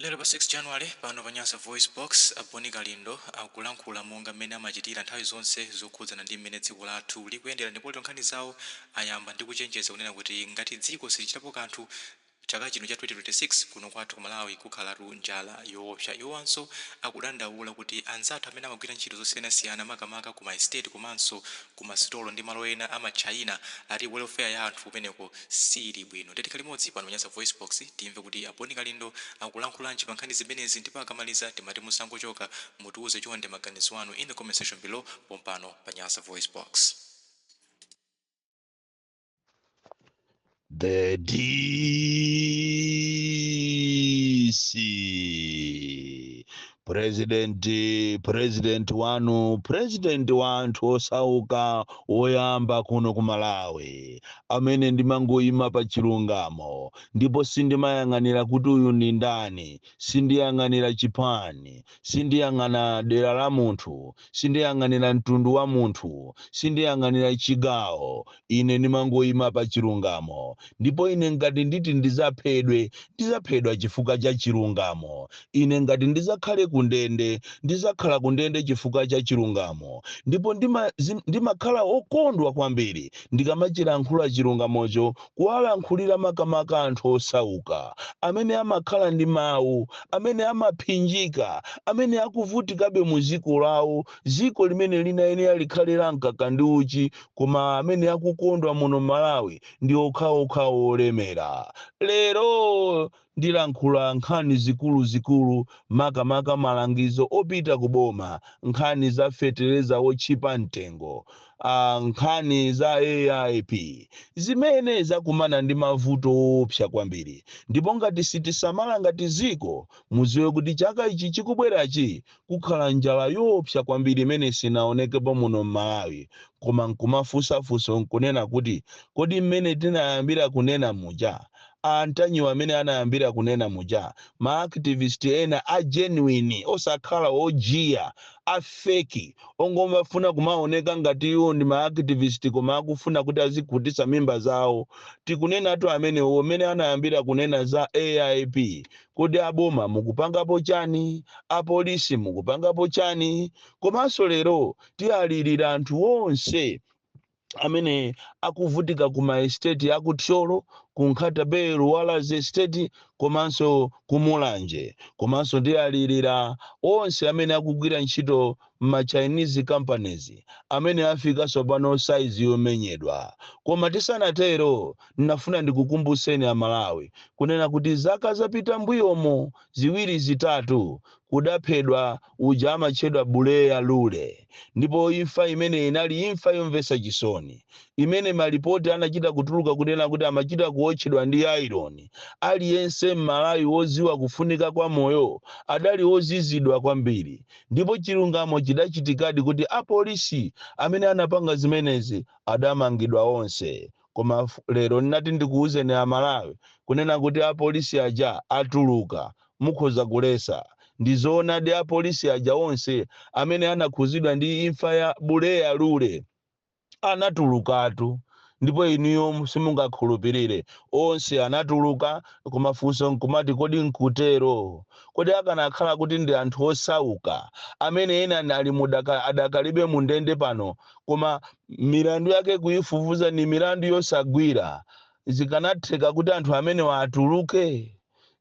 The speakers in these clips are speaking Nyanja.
Lero pa 6 January pano pa Nyasa Voice Box Boni Kalindo akulankhula monga mmene amachitira nthawi zonse zokhudzana ndi mmene dziko lathu likuyendera ndipo nkhani zawo ayamba ndi kuchenjeza kunena kuti ngati dziko silichitapo kanthu chaka chino cha 2026 kuno kwathu ku Malawi kukhalatu njala yoopsa. Iwowanso akudandaula kuti anzathu amene amagwira ntchito zosiyanasiyana makamaka ku maestate komanso ku masitolo ndi malo ena ama China ati welfare ya anthu kumeneko sili bwino. Tikhale limodzi pano Nyasa Voice Box timve kuti Boni Kalindo akulankhulanji pa nkhani zimenezi ndipo akamaliza timati musangochoka mutiuze chonde maganizo anu in the comment section below pompano pa Nyasa Voice Box. The DC President wanthu osauka oyamba kuno ku Malawi amene ndimangoyima pa chilungamo ndipo sindimayang'anira kuti uyu ndi ndani, sindiyang'anira chipani, sindiyang'ana dera la munthu, sindiyang'anira mtundu wa munthu, sindiyang'anira chigawo. Ine ndimangoyima pa chilungamo ndipo ine ngati nditi ndizaphedwa chifukwa cha chilungamo. Ine ngati ndizakhale kundende ndizakhala kundende chifukwa cha chilungamo ndipo ndimakhala okondwa kwambiri ndikamachilankhula chilungamocho kuwalankhulira makamaka anthu osauka amene amakhala ndi mawu, amene amaphinjika, amene akuvutikabe mu dziko lawo, dziko limene linayenera likhale la mkaka ndi uchi, koma amene akukondwa muno Malawi ndi okhaokha olemera. Lero ndilankhula nkhani zikuluzikulu makamaka malangizo opita kuboma, nkhani za fetereza otchipa mtengo, nkhani za AIP zimene zakumana ndi mavuto opsa kwambiri. Ndipo ngati sitisamala ngati dziko muziwe kuti chaka ichi chikubwerachi kukhala njala yoopsa kwambiri imene sinaonekepo muno Malawi. Koma nkumafunsafunsa nkunena kuti kodi mmene tinayambira kunena muja antanyi amene anayambira kunena muja ma-activist ena a genuine osakhala ojiya a fake ongomafuna kumaoneka ngati iwo ndi ma-activist koma akufuna kuti azikhutitsa mimba zawo. Tikunenatu amenewo amene anayambira kunena za AIP. Kodi aboma mukupangapo chani? Apolisi mukupangapo chani? Komanso lero tiyalirira anthu onse amene akuvutika ku maestate akuthyolo, ku Nkatabe, Luwalaze estate komanso ku Mulanje. Komanso ndiyalirira onse amene akugwira ntchito ma Chinese companies amene afika sopano size yomenyedwa. Koma tisanatero ndinafuna ndikukumbuseni a Malawi kunena kuti zaka zapita mbuyomo ziwiri zitatu kudaphedwa uja amatchedwa Buleya Lule, ndipo imfa imene inali imfa yomvetsa chisoni imene malipoti anachita kutuluka kunena kuti amachita kuotchedwa ndi iron. Aliyense Malawi woziwa kufunika kwa moyo adali ozizidwa kwambiri, ndipo chilungamo chidachitikadi kuti apolisi amene anapanga zimenezi adamangidwa onse. Koma lero ndinati ndikuuzeni a Malawi kunena kuti apolisi aja atuluka mukhoza kulesa. Ndizoonadi apolisi aja onse amene anakhuzidwa ndi imfa ya Buleya Lule anatulukatu, ndipo inuyo simungakhulupirire onse anatuluka. Kumafunso nkumati kodi nkutero, kodi akanakhala kuti ndi anthu osauka amene ena ali adakalibe mundende pano koma milandu yake kuyifufuza ni milandu yosagwira, zikanatheka kuti anthu amene watuluke?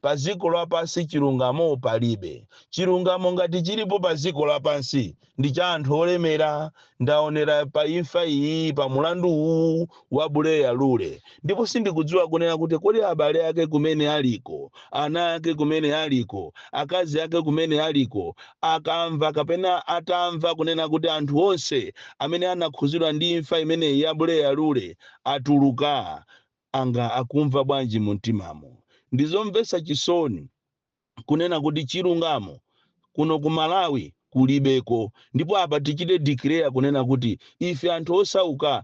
Pa dziko lapansi chilungamo palibe. Chilungamo ngati chilipo pa dziko lapansi ndi cha anthu olemera. Ndaonera pa imfa iyi pa mulandu uwu wa Buleya Lule, ndipo sindikudziwa kunena kuti kodi abale ake kumene aliko, ana ake kumene aliko, akazi ake kumene aliko akamva kapena atamva kunena kuti anthu onse amene anakhuzidwa ndi imfa imene ya Buleya Lule atuluka, anga akumva bwanji mumtimamo? Ndizomvetsa chisoni kunena kuti chilungamo kuno ku Malawi kulibeko, ndipo apa tichite declare kunena kuti ife anthu osauka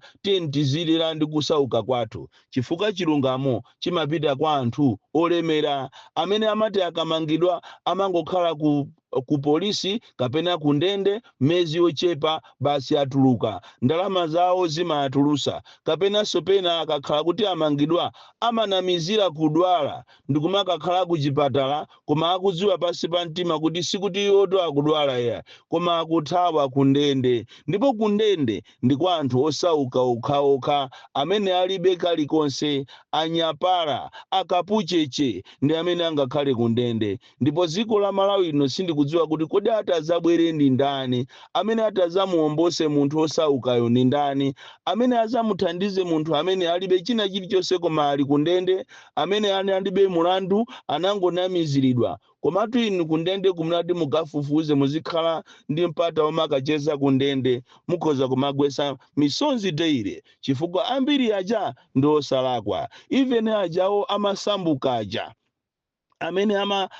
tizilira ndi kusauka kwathu, chifukwa chilungamo chimapita kwa anthu olemera amene amati akamangidwa amangokhala ku ku polisi kapena ku ndende mezi yochepa basi atuluka ndalama zawo zimatulusa kapenanso pena akakhala kuti amangidwa amanamizira kudwala ndikumakakhala kuchipatala koma akudziwa pasi pa mtima kuti sikuti iwoto akudwala ya koma akuthawa ku ndende ndipo ku ndende ndi kwa anthu osauka okhaokha amene alibe kalikonse anyapala akapucheche ndi amene angakhale ku ndende ndipo dziko la Malawi lino sindikudziwa kuti kodi atazabwere ndi ndani amene atazamuombose munthu osaukayo ndi ndani amene azamuthandize munthu amene alibe china chilichonse koma ali ku ndende amene alibe mulandu anangonamiziridwa komatu inu ku ndende kumati mukafufuze muzikhala ndi mpata omakacheza ku ndende mukhoza kumagwesa misonzi teire chifukwa ambiri aja ndi osalakwa even ajawo amasambuka aja amene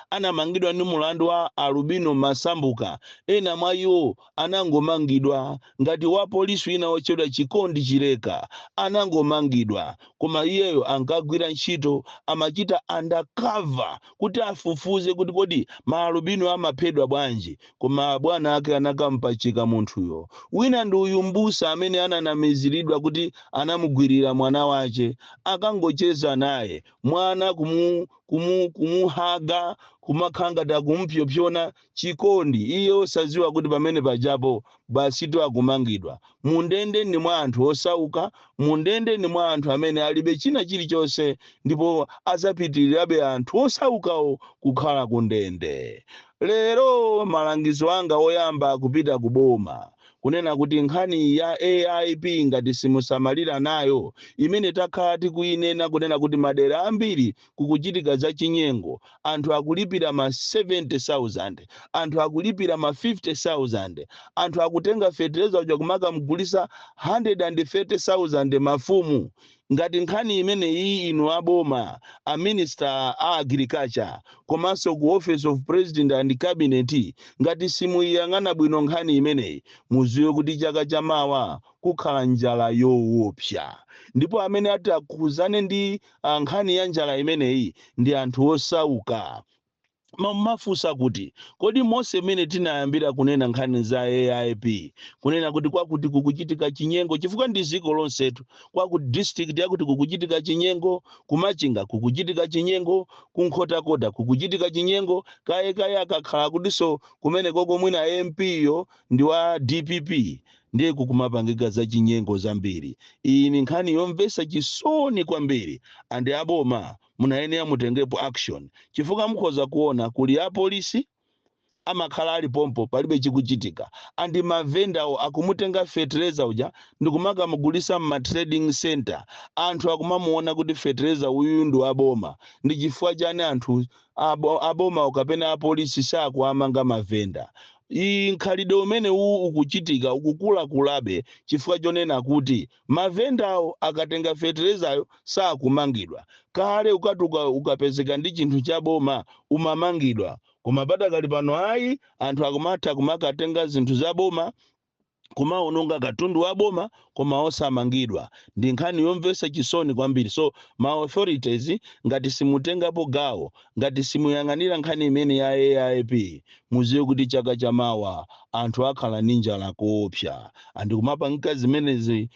anamangidwa ndi mulandu wa Albino Masambuka ena mwa iwo anangomangidwa ngati wa polisi wina otchedwa Chikondi Chileka anangomangidwa koma iyeyo ankagwira ntchito amachita undercover kuti afufuze kuti kodi ma Albino amaphedwa bwanji koma bwana ake anakampachika munthuyo wina ndi uyu mbusa amene ananamiziridwa kuti anamugwirira mwana wace akangocheza naye mwana kumuhaga kumakhanga kumpyopyona chikondi iye osaziwa kuti pamene pajapo basito akumangidwa mundende ni mwa anthu osauka mundende ni mwa anthu amene alibe china chilichonse ndipo azapitirirabe anthu osaukawo kukhala ku ndende lero malangizo anga oyamba kupita kuboma kunena kuti nkhani ya AIP ngati simusamalira nayo imene takhala tikuyinena kunena kuti madera ambiri kukuchitika za chinyengo anthu akulipira ma 70,000 anthu akulipira ma 50,000 anthu akutenga fetereza uja kumaka mgulisa 130,000 mafumu ngati nkhani imene iyi inu aboma a minister a agriculture komanso ku office of president and cabinet ngati simuyang'ana bwino nkhani imeneyi muziwe kuti chaka chamawa kukhala njala yoopsa ndipo amene atakuzane ndi nkhani ya njala imeneyi ndi anthu osauka mafusa kuti kodi mose mene tinayambira kunena nkhani za AIP kunena kuti kwakuti kukuchitika chinyengo chifukwa ndi ziko lonsetu kwakuti district yakuti kukuchitika chinyengo kumachinga kukuchitika chinyengo kunkhotakota kukuchitika chinyengo kaye akakhala kutiso kumene koko mwina MP yo ndi wa DPP ndiye kukumapangika za chinyengo zambiri iyi ni nkhani yomvesa chisoni kwambiri andi aboma munayenera mutengepo action chifukwa mukhoza kuona kuli a polisi amakhala ali pompo palibe chikuchitika andi mavendawo akumutenga fertilizer uja ndikumaka mugulisa ma trading center anthu akumamuona kuti fertilizer uyu ndi aboma ndi chifukwa chane anthu aboma ukapena a polisi sakuamanga mavenda nkhalidwe umene ukuchitika ukukula-kulabe chifukwa chonena kuti mavendawo akatenga fertilizayo sakumangidwa kale ukatuka ukapezeka ndi chinthu cha boma umamangidwa koma padakali pano ayi anthu akumatha kumakatenga zinthu za boma kumaononga katundu wa boma koma osamangidwa ndi nkhani yomvesa chisoni kwambiri so ma authorities ngati simutengapo gawo ngati simuyang'anira nkhani imene ya AIP muziwe kuti chaka chamawa anthu akhala ndi njala koopsa andi kumapangika zimenezi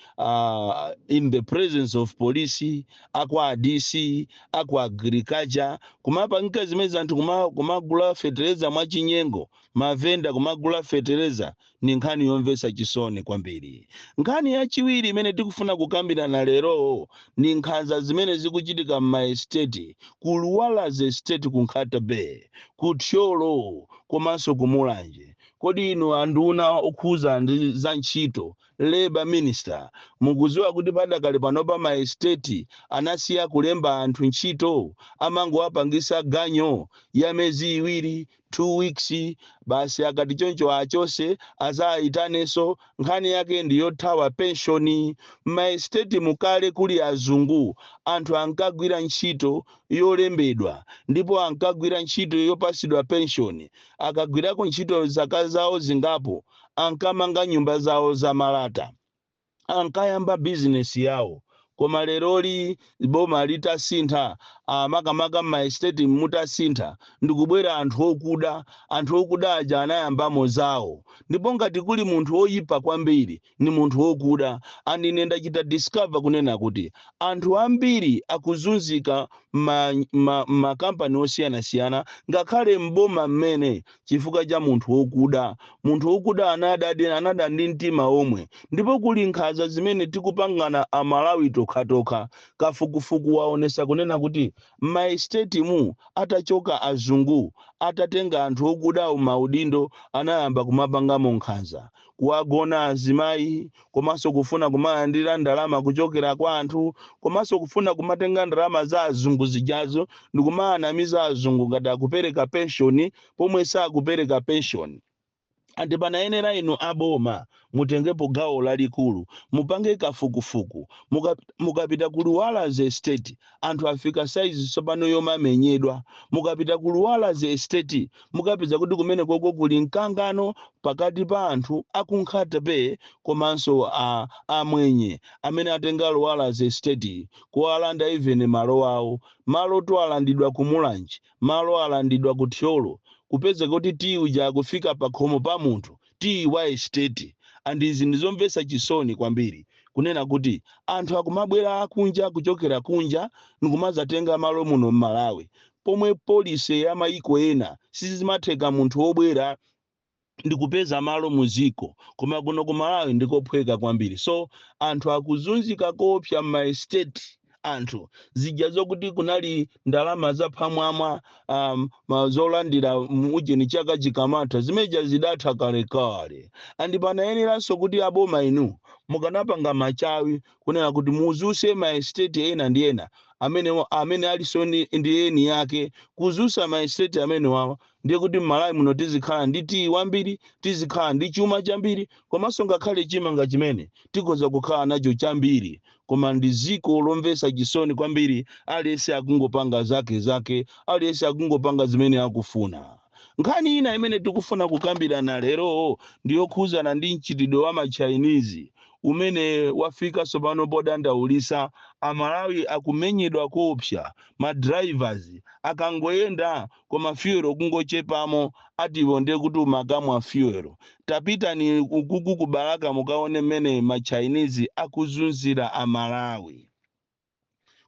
in the presence of police akwa DC akwa agriculture kumapangika zimenezi anthu kumagula fertilizer mwachinyengo mavenda kumagula fertilizer ni nkhani yomvesa chisoni kwambiri nkhani yachiwiri imene tikufuna kukambirana lero ni nkhanza zimene zikuchitika m'ma estate ku Luwalaze estate ku Nkhata Bay ku Thyolo komanso ku Mulanje kodi inu anduna okhuza ndi za ntchito labor minister mukuziwa kuti padakali panopa ma estate anasiya kulemba anthu ntchito amangowapangisa ganyo ya mezi iwiri 2 weeks basi akati choncho achose azaitanenso nkhani yake ndi yothawa pensioni ma estate mukale kuli azungu anthu ankagwira ntchito yolembedwa ndipo ankagwira ntchito yopasidwa pensioni akagwirako ntchito zaka zawo zingapo ankamanga nyumba zawo za malata ankayamba business yawo koma leroli boma litasintha makamaka m'maestate mutasintha ndikubwera anthu okuda aja anayambamo zawo, ndipo ngati kuli munthu woyipa kwambiri ni munthu wokuda. Ine ndachita discover kunena kuti anthu ambiri akuzunzika makampani osiyanasiyana ngakhale mboma mmene chifukwa cha munthu wokuda. Munthu wokuda anada ndi mtima omwe, ndipo kuli nkhanza zimene tikupangana amalawi tokhatokha. Kafukufuku waonesa kunena kuti m'maestate mu atachoka azungu atatenga anthu okudawo maudindo anayamba kumapangamo nkhanza, kuwagona azimayi, komanso kufuna kumalandira ndalama kuchokera kwa anthu, komanso kufuna kumatenga ndalama za azungu zijazo ndikumaanamiza azungu ngati akupereka penshoni pomwe sakupereka penshoni. Andi panayenera inu aboma mutengepo gawo lalikulu, mupange kafukufuku. Mukapita ku Luwalaze Estate anthu afika saizi tsopano yomamenyedwa. Mukapita ku Luwalaze Estate mukapeza kuti kumene koko kuli mkangano pakati pa anthu akunkhatabe komanso amwenye amene atenga Luwalaze Estate kuwalanda even malo awo. Malo alandidwa ku Mulanje, malo alandidwa ku Thyolo, kupeza kuti tiyi uja kufika pakhomo pa munthu tiyi wa estate. And izi ndizomvetsa chisoni kwambiri kunena kuti anthu akumabwera akunja kuchokera kunja ndikumazatenga malo muno m'Malawi, pomwe polisi ya mayiko ena sizimatheka munthu wobwera ndikupeza malo muziko, koma kuno ku Malawi ndikophweka kwambiri. So anthu akuzunzika kopsa m'maestate. Anthu zija zokuti kunali ndalama zapamwamba zolandira ujeni chaka chikamatha zimeja zidatha kalekale. Andi panayeneranso kuti aboma inu mukanapanga machawi kunena kuti muzuse maestate ena ndi ena amene aliso ndi eni yake, kuzusa maestate amene wawa ndiye kuti m'Malawi muno tizikhala ndi tiyi wambiri, tizikhala ndi chuma chambiri, komanso ngakhale chimanga chimene tikhoza kukhala nacho chambiri. Koma ndi ziko lomvetsa chisoni kwambiri, aliyense akungopanga zake, aliyense akungopanga zimene akufuna. Nkhani ina imene tikufuna kukambirana lero ndiyokhuzana ndi mchitidwe wa ma-Chinese umene wafika tsopano podandaulitsa. Amalawi akumenyedwa kopsa, madrivers akangoyenda koma fuel kungochepamo atiwo ndiye kuti umakamwa fuel. Tapitani ukuku ku Balaka mukaone mmene ma-Chinese akuzunzira Amalawi.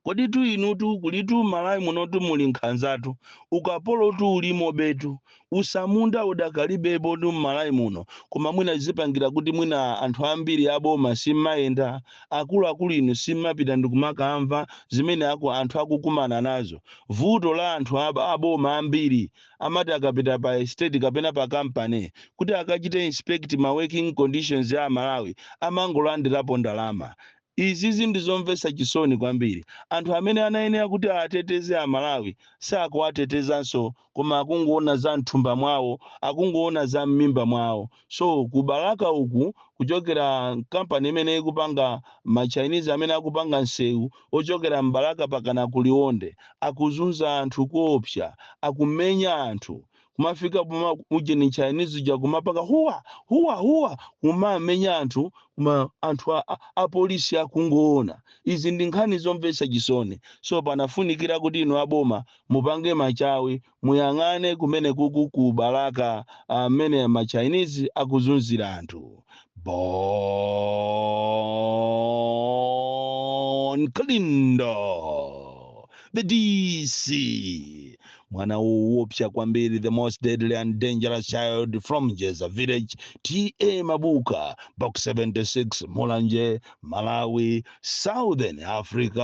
Kodi tu inutu kulitu Malawi munotu muli nkhanzatu, ukapolo tu ulimo betu, usamunda udakalibepo tu Malawi muno, koma mwina zipangira kuti mwina anthu ambiri aboma simayenda, akulu inu simapita ndikumakamva zimene anthu akukumana nazo. Vuto la anthu aboma ambiri amati akapita pa estate kapena pa company kuti akachite inspect ma working conditions ya Malawi amangolandirapo ndalama. Izizi ndizomvetsa chisoni kwambiri. Anthu amene anayenera kuti ateteze Amalawi sakuwatetezanso, koma akungoona za mthumba mwawo, akungoona za m'mimba mwawo. So ku Balaka uku kuchokera kampani imene ikupanga ma-Chinese amene akupanga nsewu ochokera m'Balaka pakana ku Liwonde akuzunza anthu kopsa, akumenya anthu. Kumafika ujeni Chinese uja kumapaka huwa kumamenya anthu, kuma anthu a polisi akungoona. Izi ndi nkhani zomvetsa chisoni. So panafunikira kuti inu aboma mupange machawi, muyang'ane kumene kuku ku Balaka amene ma-Chinese akuzunzira anthu. Bon Kalindo, the DC. Mwana uopsha kwambiri, the most deadly and dangerous child from Jeza Village, T.A. Mabuka, Box 76, Mulanje, Malawi, Southern Africa.